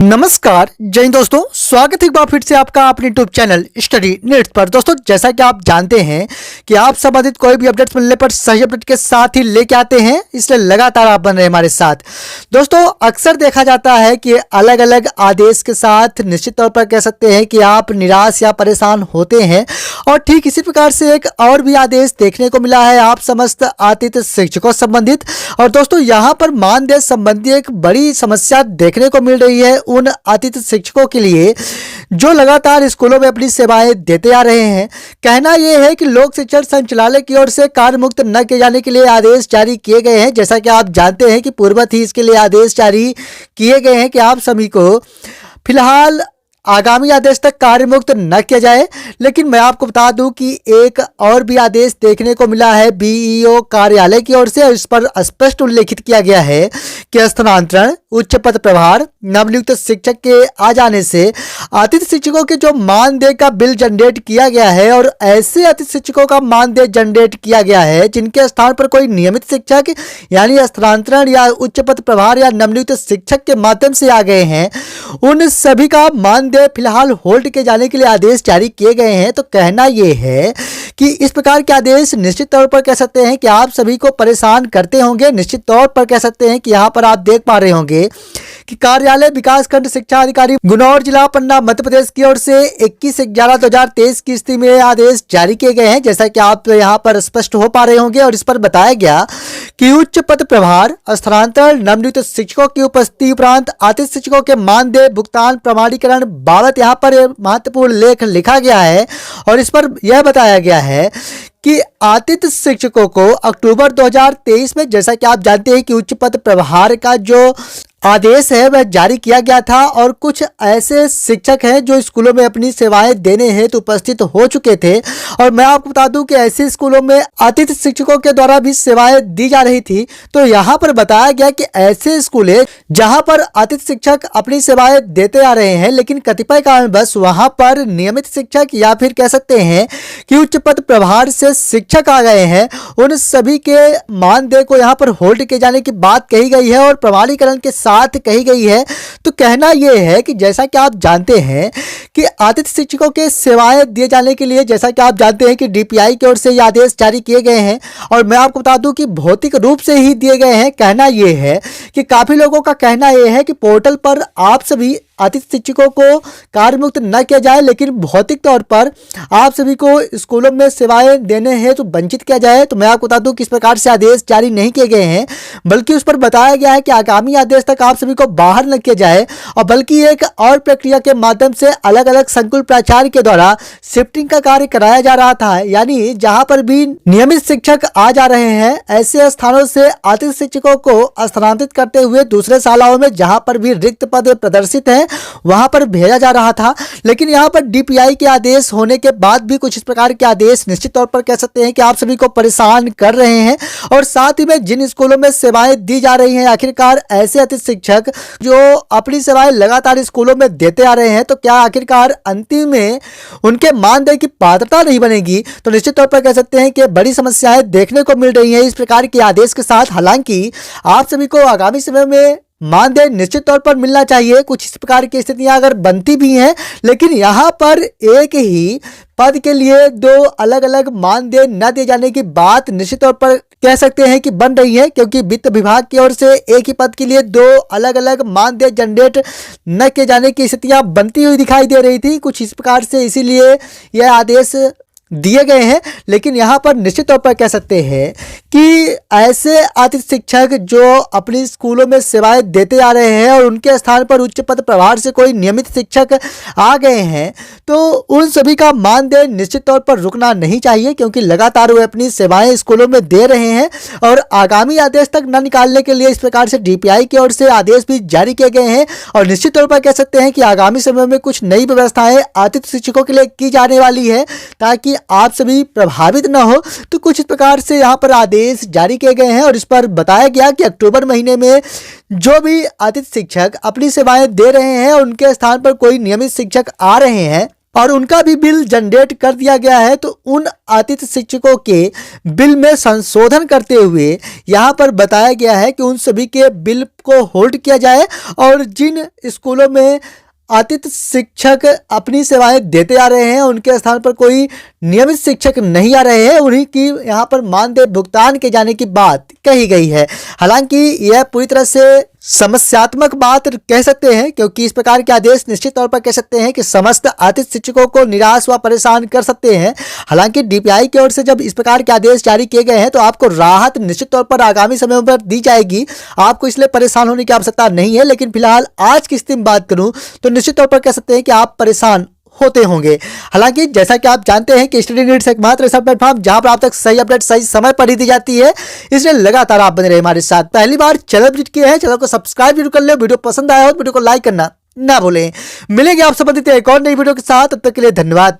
नमस्कार जय हिंद दोस्तों, स्वागत है एक बार फिर से आपका अपने यूट्यूब चैनल स्टडी नीड्स पर। दोस्तों जैसा कि आप जानते हैं कि आप संबंधित कोई भी अपडेट्स मिलने पर सही अपडेट के साथ ही लेके आते हैं, इसलिए लगातार आप बन रहे हमारे साथ। दोस्तों अक्सर देखा जाता है कि अलग अलग आदेश के साथ निश्चित तौर पर कह सकते हैं कि आप निराश या परेशान होते हैं, और ठीक इसी प्रकार से एक और भी आदेश देखने को मिला है आप समस्त आतिथ्य शिक्षकों संबंधित। और दोस्तों यहाँ पर मानदेय संबंधी एक बड़ी समस्या देखने को मिल रही है उन आतिथ्य शिक्षकों के लिए जो लगातार स्कूलों में अपनी सेवाएं देते आ रहे हैं। कहना यह है कि लोक शिक्षण संचालय की ओर से कार्य मुक्त न किए जाने के लिए आदेश जारी किए गए हैं। जैसा कि आप जानते हैं कि पूर्ववत ही इसके लिए आदेश जारी किए गए हैं कि आप सभी को फिलहाल आगामी आदेश तक कार्य मुक्त न किया जाए। लेकिन मैं आपको बता दूं कि एक और भी आदेश देखने को मिला है बीईओ कार्यालय की ओर से, और इस पर स्पष्ट उल्लेखित किया गया है कि स्थानांतरण, उच्च पद प्रभार, नवनियुक्त शिक्षक के आ जाने से अतिथि शिक्षकों के जो मानदेय का बिल जनरेट किया गया है, और ऐसे अतिथि शिक्षकों का मानदेय जनरेट किया गया है जिनके स्थान पर कोई नियमित शिक्षक यानी स्थानांतरण या उच्च पद प्रभार या नवनियुक्त शिक्षक के माध्यम से आ गए हैं, उन सभी का मानदेय फिलहाल होल्ड के जाने के लिए आदेश जारी किए गए हैं। तो कहना यह है कि इस प्रकार के आदेश निश्चित तौर पर कह सकते हैं कि आप सभी को परेशान करते होंगे। निश्चित तौर पर कह सकते हैं कि यहाँ पर आप देख पा रहे होंगे कि कार्यालय विकासखंड शिक्षा अधिकारी गुनौर जिला पन्ना मध्य प्रदेश की ओर से 21/11/2023 की स्थिति में आदेश जारी किए गए हैं। जैसा कि आप यहाँ पर स्पष्ट हो पा रहे होंगे, और इस पर बताया गया कि उच्च पद प्रभार, स्थानांतरण, नवनियुक्त शिक्षकों की उपस्थिति उपरांत आतिथ्य शिक्षकों के मानदेय भुगतान प्रमाणीकरण बाबत यहाँ पर महत्वपूर्ण लेख लिखा गया है। और इस पर यह बताया गया है कि आतिथ्य शिक्षकों को अक्टूबर 2023 में, जैसा कि आप जानते हैं कि उच्च पद प्रभार का जो आदेश है वह जारी किया गया था, और कुछ ऐसे शिक्षक हैं जो स्कूलों में अपनी सेवाएं देने हेतु उपस्थित हो चुके थे। और मैं आपको बता दूं कि ऐसे स्कूलों में अतिथि शिक्षकों के द्वारा भी सेवाएं दी जा रही थी। तो यहाँ पर बताया गया कि ऐसे स्कूल है जहां पर अतिथि शिक्षक अपनी सेवाएं देते आ रहे हैं, लेकिन कतिपय कारणवश वहां पर नियमित शिक्षक या फिर कह सकते हैं कि उच्च पद प्रभार से शिक्षक आ गए हैं, उन सभी के मानदेय को यहाँ पर होल्ड किए जाने की बात कही गई है और प्रमाणीकरण के साथ कही गई है। तो कहना यह है कि जैसा कि आप जानते हैं कि आतिथ्य शिक्षकों के सेवाएं दिए जाने के लिए, जैसा कि आप जानते हैं कि डीपीआई की ओर से ये आदेश जारी किए गए हैं, और मैं आपको बता दूं कि भौतिक रूप से ही दिए गए हैं। कहना यह है कि काफी लोगों का कहना यह है कि पोर्टल पर आप सभी अतिथि शिक्षकों को कार्य मुक्त न किया जाए, लेकिन भौतिक तौर पर आप सभी को स्कूलों में सेवाएं देने हैं तो वंचित किया जाए। तो मैं आपको बता दूं कि इस प्रकार से आदेश जारी नहीं किए गए हैं, बल्कि उस पर बताया गया है कि आगामी आदेश तक आप सभी को बाहर न किया जाए, और बल्कि एक और प्रक्रिया के माध्यम से अलग अलग संकुल प्राचार्य के द्वारा शिफ्टिंग का कार्य कराया जा रहा था। यानी जहां पर भी नियमित शिक्षक आ जा रहे हैं, ऐसे स्थानों से अतिथि शिक्षकों को स्थानांतरित करते हुए दूसरे शालाओं में जहां पर भी रिक्त पद प्रदर्शित है वहां पर भेजा जा रहा था। लेकिन यहां पर डीपीआई के आदेश होने के बाद भी कुछ इस प्रकार के आदेश निश्चित तौर पर कह सकते हैं कि आप सभी को परेशान कर रहे हैं। और साथ ही में जिन स्कूलों में सेवाएं दी जा रही हैं, आखिरकार ऐसे अतिथि शिक्षक जो अपनी सेवाएं लगातार स्कूलों में देते आ रहे हैं, तो क्या आखिरकार अंतिम में उनके मानदेय की पात्रता नहीं बनेगी? तो निश्चित तौर पर कह सकते हैं कि बड़ी समस्याएं देखने को मिल रही हैं इस प्रकार के आदेश के साथ। हालांकि आप सभी को आगामी समय में मानदेय निश्चित तौर पर मिलना चाहिए। कुछ इस प्रकार की स्थितियां अगर बनती भी हैं, लेकिन यहाँ पर एक ही पद के लिए दो अलग अलग मानदेय न दिए जाने की बात निश्चित तौर पर कह सकते हैं कि बन रही है, क्योंकि वित्त विभाग की ओर से एक ही पद के लिए दो अलग अलग मानदेय जनरेट न किए जाने की स्थितियां बनती हुई दिखाई दे रही थी कुछ इस प्रकार से, इसीलिए यह आदेश दिए गए हैं। लेकिन यहाँ पर निश्चित तौर पर कह सकते हैं कि ऐसे अतिथि शिक्षक जो अपनी स्कूलों में सेवाएं देते आ रहे हैं और उनके स्थान पर उच्च पद प्रभार से कोई नियमित शिक्षक आ गए हैं, तो उन सभी का मानदेय निश्चित तौर पर रुकना नहीं चाहिए, क्योंकि लगातार वे अपनी सेवाएं स्कूलों में दे रहे हैं। और आगामी आदेश तक न निकालने के लिए इस प्रकार से डीपीआई की ओर से आदेश भी जारी किए गए हैं। और निश्चित तौर पर कह सकते हैं कि आगामी समय में कुछ नई व्यवस्थाएं अतिथि शिक्षकों के लिए की जाने वाली है, ताकि आप सभी प्रभावित न हो। तो कुछ इस प्रकार से यहाँ पर आदेश जारी किए गए हैं, और इस पर बताया गया कि अक्टूबर महीने में जो भी अतिथि शिक्षक अपनी सेवाएं दे रहे हैं और उनके स्थान पर कोई नियमित शिक्षक आ रहे हैं, और उनका भी बिल जनरेट कर दिया गया है। तो उन अतिथि शिक्षकों के बिल में संशोधन करते हुए यहाँ पर बताया गया है कि उन सभी के बिल को होल्ड किया जाए और जिन स्कूलों में अतिथि शिक्षक अपनी सेवाएं देते आ रहे हैं, उनके स्थान पर कोई नियमित शिक्षक नहीं आ रहे हैं, उन्हीं की यहाँ पर मानदेय भुगतान के जाने की बात कही गई है। हालांकि यह पूरी तरह से समस्यात्मक बात कह सकते हैं, क्योंकि इस प्रकार के आदेश निश्चित तौर पर कह सकते हैं कि समस्त अतिथि शिक्षकों को निराश व परेशान कर सकते हैं। हालांकि डीपीआई की ओर से जब इस प्रकार के आदेश जारी किए गए हैं तो आपको राहत निश्चित तौर पर आगामी समय पर दी जाएगी, आपको इसलिए परेशान होने की आवश्यकता नहीं है। लेकिन फिलहाल आज की स्थिति में बात करूं तो निश्चित तौर पर कह सकते हैं कि आप परेशान होते होंगे। हालांकि जैसा कि आप जानते हैं कि स्टडी नीड्स एकमात्र ऐसा प्लेटफॉर्म जहां पर आप तक सही अपडेट सही समय पर ही दी जाती है, इसलिए लगातार आप बने रहे हमारे साथ। पहली बार चैनल विजिट किए हैं, चैनल को सब्सक्राइब जरूर कर ले। वीडियो पसंद आया हो तो वीडियो को लाइक करना ना भूलें। मिलेंगे आप संबंधित एक और नई वीडियो के साथ, तब तक के लिए धन्यवाद।